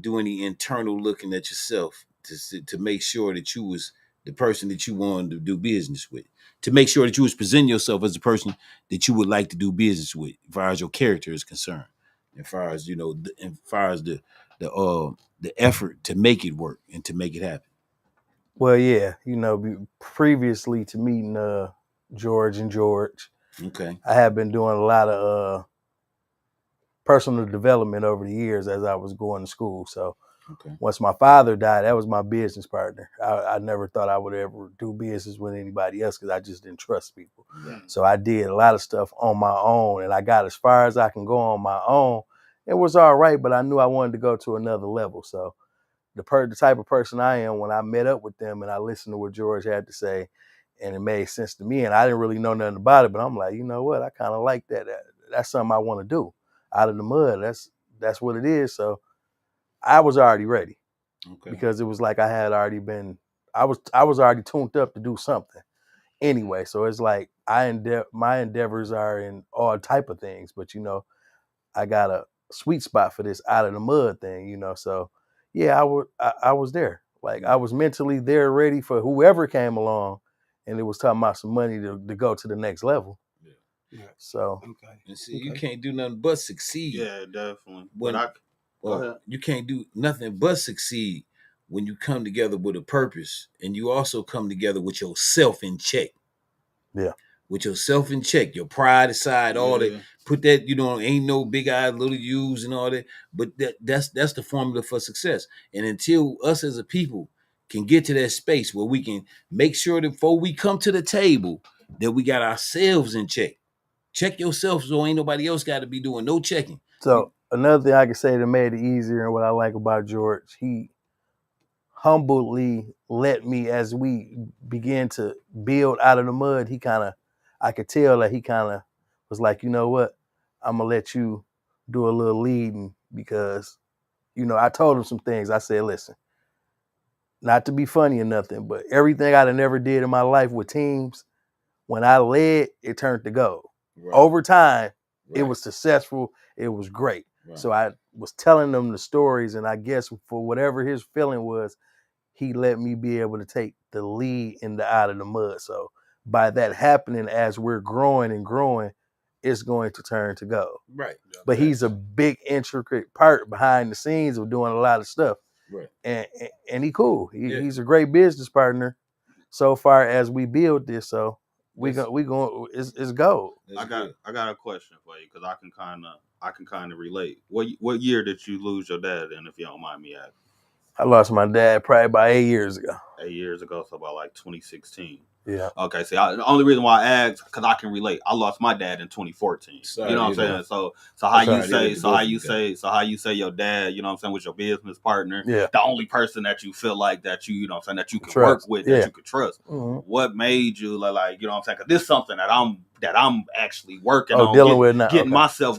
do any internal looking at yourself to make sure that you was the person that you wanted to do business with, to make sure that you was presenting yourself as the person that you would like to do business with, as far as your character is concerned, as far as the effort to make it work and to make it happen? Well, yeah, previously to meeting George, okay, I have been doing a lot of personal development over the years as I was going to school. So once my father died, that was my business partner. I never thought I would ever do business with anybody else because I just didn't trust people. Right. So I did a lot of stuff on my own, and I got as far as I can go on my own. It was all right, but I knew I wanted to go to another level. So the type of person I am, when I met up with them and I listened to what George had to say, and it made sense to me, and I didn't really know nothing about it, but I'm like, you know what? I kind of like that. That's something I want to do. Out of the Mud, that's what it is. So I was already ready, because it was like I had already been. I was already tuned up to do something anyway. So it's like my endeavors are in all type of things, but I got a sweet spot for this Out of the Mud thing. So yeah, I was there. Like I was mentally there, ready for whoever came along, and it was talking about some money to go to the next level. Yeah. So and see, you can't do nothing but succeed. Yeah, definitely. You can't do nothing but succeed when you come together with a purpose, and you also come together with yourself in check. Yeah. With yourself in check, your pride aside, all that. Put that, ain't no big eyes, little U's and all that. But that's the formula for success. And until us as a people can get to that space where we can make sure that before we come to the table that we got ourselves in check. Check yourself, so ain't nobody else got to be doing no checking. So another thing I can say that made it easier, and what I like about George, he humbly let me, as we began to build Out of the Mud, I could tell that he kind of was like, you know what, I'm going to let you do a little leading, because, I told him some things. I said, listen, not to be funny or nothing, but everything I'd never did in my life with teams, when I led, it turned to gold. Right. Over time, it was successful. It was great. Right. So I was telling them the stories, and I guess for whatever his feeling was, he let me be able to take the lead in the Out of the Mud. So by that happening, as we're growing and growing, it's going to turn to gold. Right. But he's a big, intricate part behind the scenes of doing a lot of stuff. Right. And he cool. He's a great business partner so far as we build this. So it's gold. I got a question for you, because I can kind of relate. What year did you lose your dad in, if you don't mind me asking? I lost my dad probably about 8 years ago. 8 years ago, so about like 2016. Yeah. Okay. See, the only reason why I asked, because I can relate. I lost my dad in 2014. Sorry, you know what I'm saying? So how you say your dad, you know what I'm saying, was your business partner, the only person that you feel like that you know what I'm saying, that you can work with, that you could trust. Mm-hmm. What made you like, you know what I'm saying? Because this is something that I'm actually working on, dealing with now. Getting myself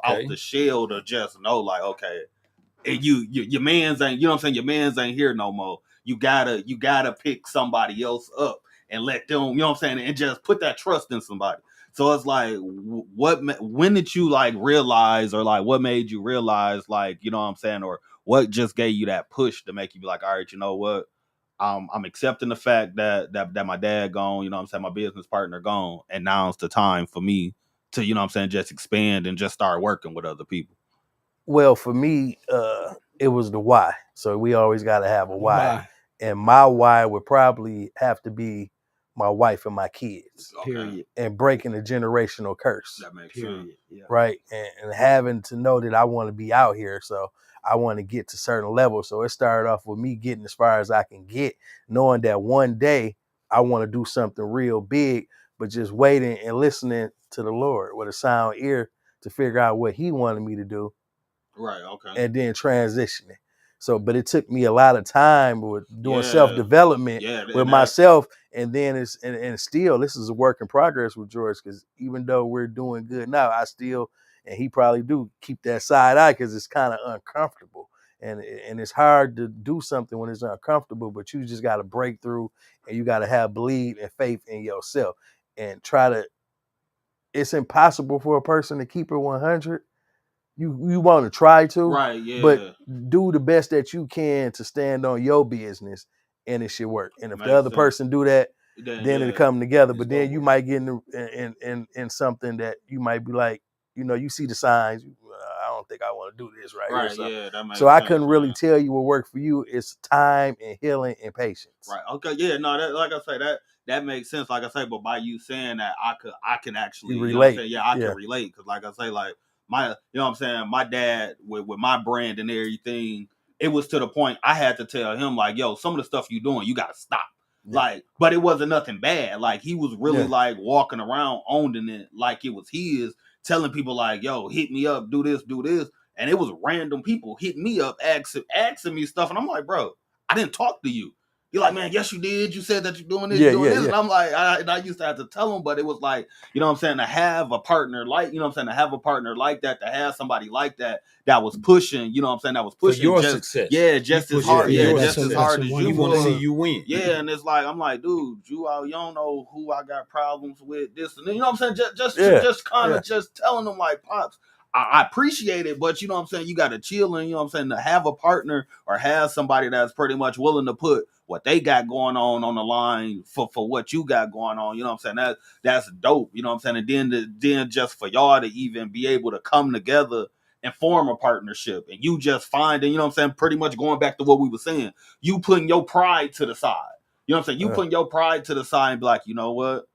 out the shell to just know, like, okay, and your man's ain't, you know what I'm saying, your man's ain't here no more. You gotta pick somebody else up and let them, you know what I'm saying, and just put that trust in somebody. So it's like, when did you like realize, or like what made you realize, like, you know what I'm saying, or what just gave you that push to make you be like, all right, you know what, I'm accepting the fact that my dad gone, you know what I'm saying, my business partner gone, and now it's the time for me to, you know what I'm saying, just expand and just start working with other people. Well, for me, it was the why. So we always got to have a why. And my why would probably have to be my wife and my kids. Period. And breaking the generational curse. That makes sense. Right. And having to know that I want to be out here. So I want to get to certain levels. So it started off with me getting as far as I can get, knowing that one day I want to do something real big, but just waiting and listening to the Lord with a sound ear to figure out what he wanted me to do. Right. Okay. And then transitioning. So, but it took me a lot of time with doing self-development with myself. And then and still, this is a work in progress with George, because even though we're doing good now, I still, and he probably do, keep that side eye because it's kind of uncomfortable. And it's hard to do something when it's uncomfortable, but you just got to break through, and you got to have belief and faith in yourself and try to, it's impossible for a person to keep it 100. You want to try to, right? Yeah. But do the best that you can to stand on your business, and it should work. And if the other person do that, then it'll come together. But then you might get in something that you might be like, you know, you see the signs. I don't think I want to do this right here. So I couldn't really tell you what worked for you. It's time and healing and patience. Right. Okay. Yeah. No. Like I say, that makes sense. Like I say, but by you saying that, I can actually relate. You know I can relate, because like I say, like, my, you know what I'm saying, my dad with my brand and everything, it was to the point I had to tell him, like, yo, some of the stuff you doing, you gotta stop. Like, but it wasn't nothing bad. Like, he was really like walking around owning it like it was his, telling people like, yo, hit me up, do this, and it was random people hitting me up, asking me stuff, and I'm like, bro, I didn't talk to you. You're like, man, yes, you did. You said that you're doing this, this. And I'm like, I used to have to tell him, but it was like, you know what I'm saying, to have a partner like, you know what I'm saying, to have a partner like that, to have somebody like that was pushing, you know what I'm saying, that was pushing for your success. Yeah, just as hard. Just as hard as you want to see you win. Yeah, and it's like, I'm like, dude, you don't know who I got problems with, this and then, you know what I'm saying, just kind of just telling them, like, Pops, I appreciate it, but you know what I'm saying, you got to chill, and you know what I'm saying, to have a partner or have somebody that's pretty much willing to put what they got going on the line for what you got going on, you know what I'm saying, that's dope, you know what I'm saying, and then just for y'all to even be able to come together and form a partnership, and you just finding, you know what I'm saying, pretty much going back to what we were saying, you putting your pride to the side, you know what I'm saying, you putting your pride to the side and be like, you know what,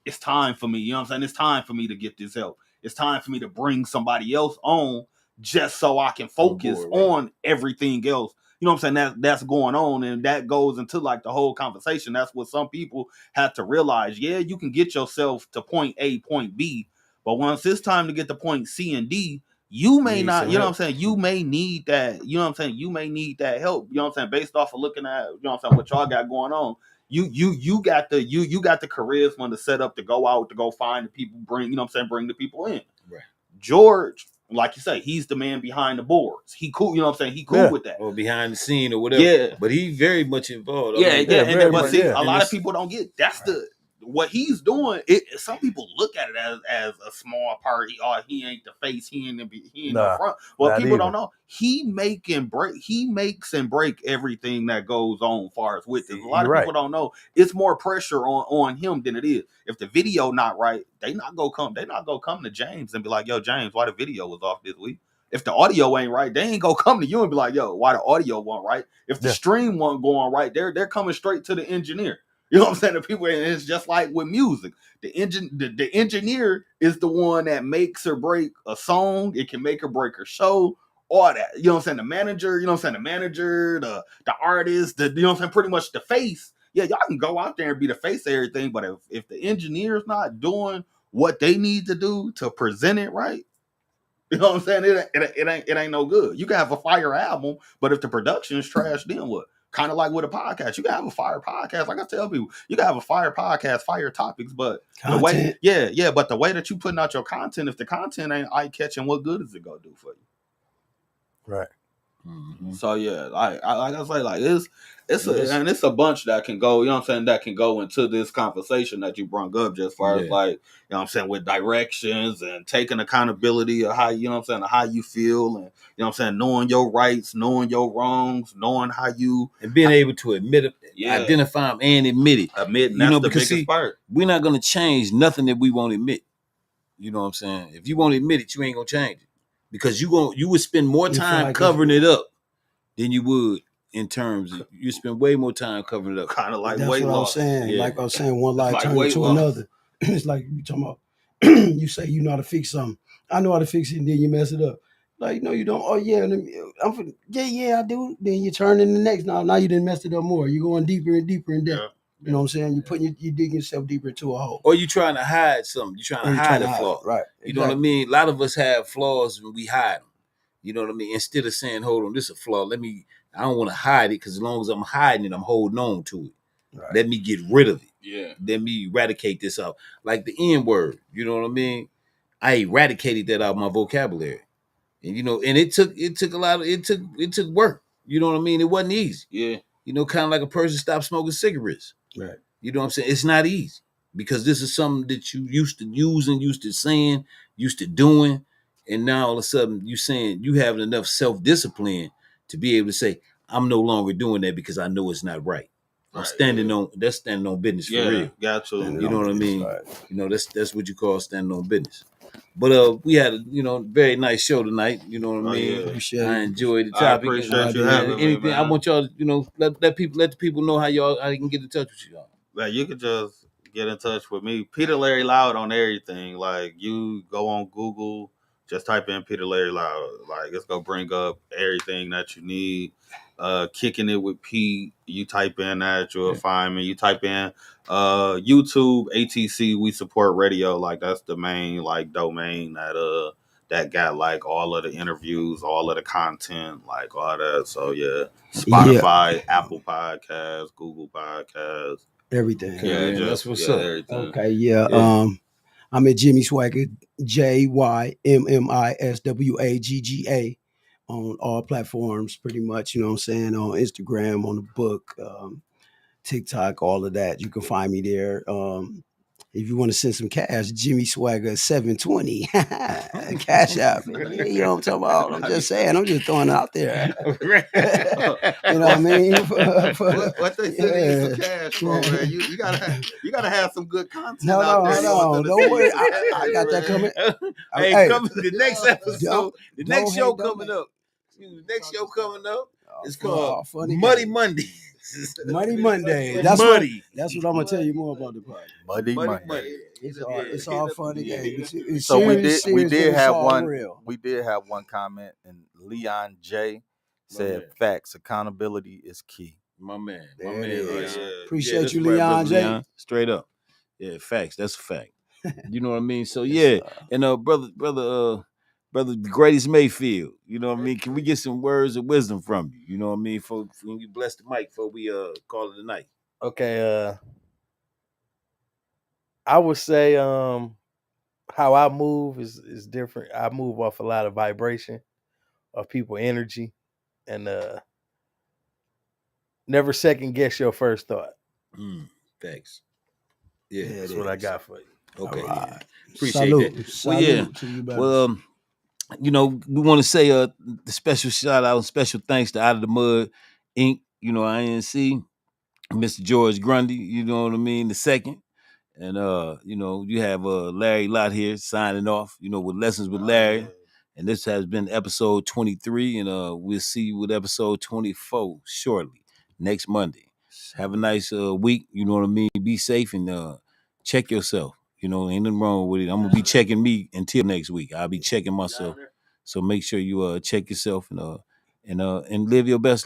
it's time for me, you know what I'm saying, it's time for me to get this help. It's time for me to bring somebody else on just so I can focus on everything else. You know what I'm saying? That's going on, and that goes into like the whole conversation. That's what some people have to realize. Yeah, you can get yourself to point A, point B, but once it's time to get to point C and D, you may not, you know what I'm saying? You may need that, you know what I'm saying? You may need that help, you know what I'm saying? Based off of looking at, you know what I'm saying, what y'all got going on. You got the charisma to set up, to go out, to go find the people, bring, you know what I'm saying, bring the people in. Right. George, like you say, he's the man behind the boards. He cool, you know what I'm saying? He cool with that. Or behind the scene or whatever. Yeah. But he very much involved. A lot of people don't get that's what he's doing. Some people look at it as a small part. He ain't the face. He ain't the front. Well, people don't know. He makes and break everything that goes on. Far as with it, a lot of people don't know. It's more pressure on him than it is. If the video not right, they not go come to James and be like, yo, James, why the video was off this week? If the audio ain't right, they ain't gonna come to you and be like, yo, why the audio wasn't right? If the stream wasn't going right, they're coming straight to the engineer. You know what I'm saying? The people, and it's just like with music. The engineer is the one that makes or break a song. It can make or break a show. All that. You know what I'm saying? The manager, you know what I'm saying? The manager, the artist, you know what I'm saying? Pretty much the face Yeah, y'all can go out there and be the face of everything, but if the engineer's not doing what they need to do to present it right, you know what I'm saying? It ain't no good. You can have a fire album, but if the production is trash, then what? Kind of like with a podcast, you can have a fire podcast. Like I tell people, you can have a fire podcast, fire topics, but content. the way, but the way that you putting out your content, if the content ain't eye catching, what good is it gonna do for you? Right. Mm-hmm. So yeah, like I say, like it's a bunch that can go, you know what I'm saying, that can go into this conversation that you brought up, just far as like, you know what I'm saying, with directions and taking accountability of how, you know what I'm saying, how you feel, and you know what I'm saying, knowing your rights, knowing your wrongs, knowing how you, and being able to admit it, identify them and admit it. Admitting, that's the biggest part. We're not gonna change nothing that we won't admit. You know what I'm saying? If you won't admit it, you ain't gonna change it. Because you would spend more time covering it up than you would in terms of, you spend way more time covering it up. Kind of like that's weight what loss. I was saying. Yeah. Like I was saying, one lie like turn into another. It's like you talking about. You say you know how to fix something. I know how to fix it, and then you mess it up. Like, no, you don't. Oh yeah, I do. Then you turn in the next. Now you didn't mess it up more. You're going deeper and deeper in depth. Yeah. You know what I'm saying? You're putting you digging yourself deeper into a hole. Or you trying to hide something. You're trying to hide a flaw. Right. You know what I mean? A lot of us have flaws and we hide them. You know what I mean? Instead of saying, hold on, this is a flaw. I don't want to hide it, because as long as I'm hiding it, I'm holding on to it. Right. Let me get rid of it. Yeah. Let me eradicate this out. Like the N word. You know what I mean? I eradicated that out of my vocabulary. And you know, and it took work. You know what I mean? It wasn't easy. Yeah. You know, kind of like a person stopped smoking cigarettes. Right. You know what I'm saying? It's not easy, because this is something that you used to using, used to saying, used to doing. And now all of a sudden you saying you having enough self-discipline to be able to say, I'm no longer doing that because I know it's not right. I'm standing on business for real. Got to. You know what I mean? Right. You know, that's what you call standing on business. But we had a very nice show tonight. You know what I mean? Yeah. I enjoyed the topic. I appreciate you having me, man. I want y'all to, let the people know how they can get in touch with y'all. Man, you can just get in touch with me, Peter Larry Loud, on everything. Like, you go on Google, just type in Peter Larry Loud. Like, it's gonna bring up everything that you need. Kicking It with Pete, you type in that, you'll find me. You type in YouTube, ATC We Support Radio. Like, that's the main domain that got like all of the interviews, all of the content, like all that. So yeah, Spotify, Apple Podcasts, Google Podcasts. Everything. Yeah, that's what's up. Everything. Okay, yeah. I'm at Jimmy Swagger, JYMMISWAGGA, on all platforms, pretty much. You know what I'm saying? On Instagram, on the book, TikTok, all of that. You can find me there. If you want to send some cash, Jimmy Swagger 720. Cash out. You know what I'm talking about? I'm just saying. I'm just throwing it out there. You know what I mean? What they send some cash for, man? You gotta have some good content out there. No, don't worry. I got that coming. Coming the next episode. The next show coming up. The next show coming up. It's called Muddy Monday. Muddy Monday. That's what I'm gonna tell you more about the party. Muddy Monday. It's all fun again. So we did have one comment, and Leon J said, "Facts, accountability is key." My man. Appreciate you, Leon J. Straight up. Yeah, facts. That's a fact. You know what I mean? So yeah, and brother Greatest Mayfield, you know what I mean? Can we get some words of wisdom from you? You know what I mean? For when you bless the mic before we call it a night. Okay, I would say how I move is different. I move off a lot of vibration of people energy, and never second guess your first thought. Thanks. Yeah, that's what I got for you. Okay. Right. Appreciate that. Salute to you, well, we want to say the special shout out and special thanks to Out of the Mud Inc., INC, Mr. George Grundy, you know what I mean, the second. And you have Larry Lott here signing off, with Lessons with Larry. And this has been episode 23, and we'll see you with episode 24 shortly, next Monday. Have a nice week, you know what I mean? Be safe and check yourself. Ain't nothing wrong with it. I'm gonna be checking me until next week. I'll be checking myself. So make sure you check yourself and live your best life.